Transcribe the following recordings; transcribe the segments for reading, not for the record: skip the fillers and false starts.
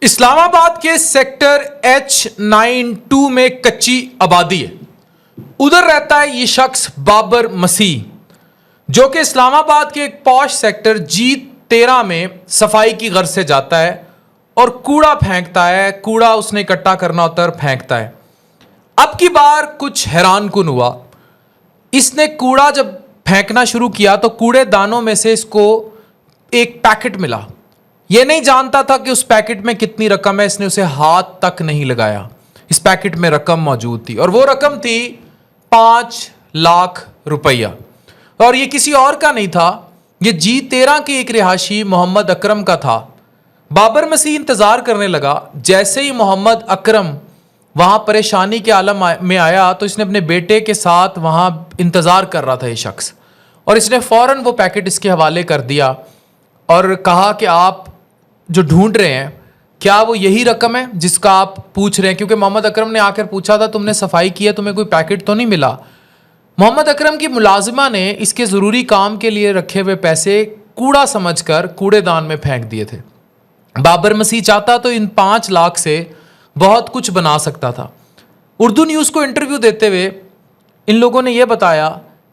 इस्लामाबाद के sector H92 में कच्ची आबादी है। उधर रहता है ये शख्स बाबर मसीह, जो कि इस्लामाबाद के एक पॉश सेक्टर G13 में सफाई की गर्ज से जाता है और कूड़ा फेंकता है। कूड़ा उसने इकट्ठा करना होता है और फेंकता है। अब की बार कुछ हैरानकुन हुआ। इसने कूड़ा जब फेंकना शुरू किया तो कूड़ेदानों में से इसको एक पैकेट मिला। यह नहीं जानता था कि उस पैकेट में कितनी रकम है। इसने उसे हाथ तक नहीं लगाया। इस पैकेट में रकम मौजूद थी और वो रकम थी 5 लाख रुपया। और ये किसी और का नहीं था, ये G13 के एक रिहायशी मोहम्मद अकरम का था। बाबर मसीह इंतजार करने लगा। जैसे ही मोहम्मद अकरम वहां परेशानी के आलम में आया तो इसने अपने बेटे के साथ वहां इंतजार कर रहा था ये शख्स, और इसने फौरन वो पैकेट इसके हवाले कर दिया और कहा कि आप जो ढूंढ रहे हैं क्या वो यही रकम है जिसका आप पूछ रहे हैं? क्योंकि मोहम्मद अकरम ने आकर पूछा था तुमने सफाई की है, तुम्हें कोई पैकेट तो नहीं मिला। मोहम्मद अकरम की मुलाजिमा ने इसके ज़रूरी काम के लिए रखे हुए पैसे कूड़ा समझकर कूड़ेदान में फेंक दिए थे। बाबर मसीह चाहता तो इन 5 लाख से बहुत कुछ बना सकता था। उर्दू न्यूज़ को इंटरव्यू देते हुए इन लोगों ने यह बताया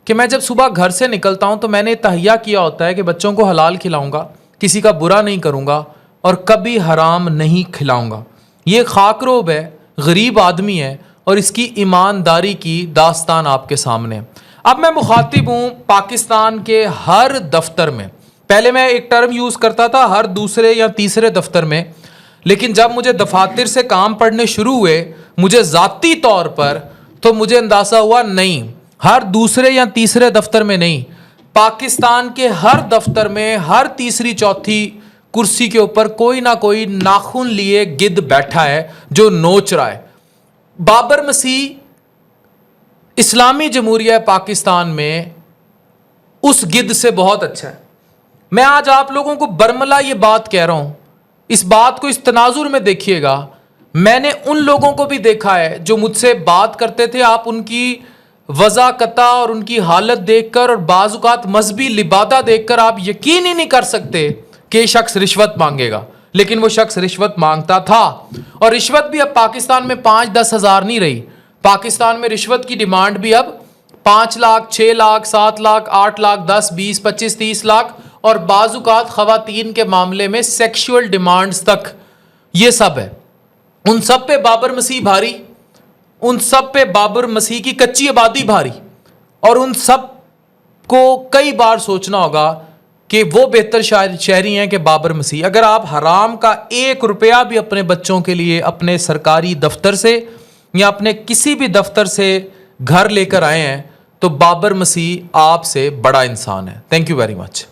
कि मैं जब सुबह घर से निकलता हूं तो मैंने तहैया किया होता है कि बच्चों को हलाल खिलाऊंगा, किसी का बुरा नहीं करूंगा और कभी हराम नहीं खिलाऊंगा। ये खाकरोब है, गरीब आदमी है और इसकी ईमानदारी की दास्तान आपके सामने। अब मैं मुखातिब हूँ पाकिस्तान के हर दफ्तर में। पहले मैं एक टर्म यूज़ करता था हर दूसरे या तीसरे दफ्तर में, लेकिन जब मुझे दफातर से काम पढ़ने शुरू हुए मुझे ज़ाती तौर पर, तो मुझे अंदाज़ा हुआ नहीं, हर दूसरे या तीसरे दफ्तर में नहीं, पाकिस्तान के हर दफ्तर में हर तीसरी चौथी कुर्सी के ऊपर कोई ना कोई नाखून लिए गिद्ध बैठा है जो नोच रहा है। बाबर मसीह इस्लामी जमहूरिया पाकिस्तान में उस गिद्ध से बहुत अच्छा है। मैं आज आप लोगों को बरमला ये बात कह रहा हूं, इस बात को इस तनाजुर में देखिएगा। मैंने उन लोगों को भी देखा है जो मुझसे बात करते थे, आप उनकी वज़ाकता और उनकी हालत देखकर और बाज़-औक़ात मजहबी लिबादा देखकर आप यकीन ही नहीं कर सकते कि ये शख्स रिश्वत मांगेगा, लेकिन वो शख्स रिश्वत मांगता था। और रिश्वत भी अब पाकिस्तान में 5-10 हज़ार नहीं रही। पाकिस्तान में रिश्वत की डिमांड भी अब 5 लाख, 6 लाख, 7 लाख, 8 लाख, 10, 20, 25, 30 लाख और बाज़-औक़ात ख़वातीन के मामले में सेक्शुअल डिमांड्स तक, ये सब है। उन सब पे बाबर मसीह भारी, उन सब पे बाबर मसीह की कच्ची आबादी भारी, और उन सब को कई बार सोचना होगा कि वो बेहतर शहरी हैं कि बाबर मसीह। अगर आप हराम का 1 रुपया भी अपने बच्चों के लिए अपने सरकारी दफ्तर से या अपने किसी भी दफ्तर से घर लेकर आए हैं तो बाबर मसीह आपसे बड़ा इंसान है। Thank you very much.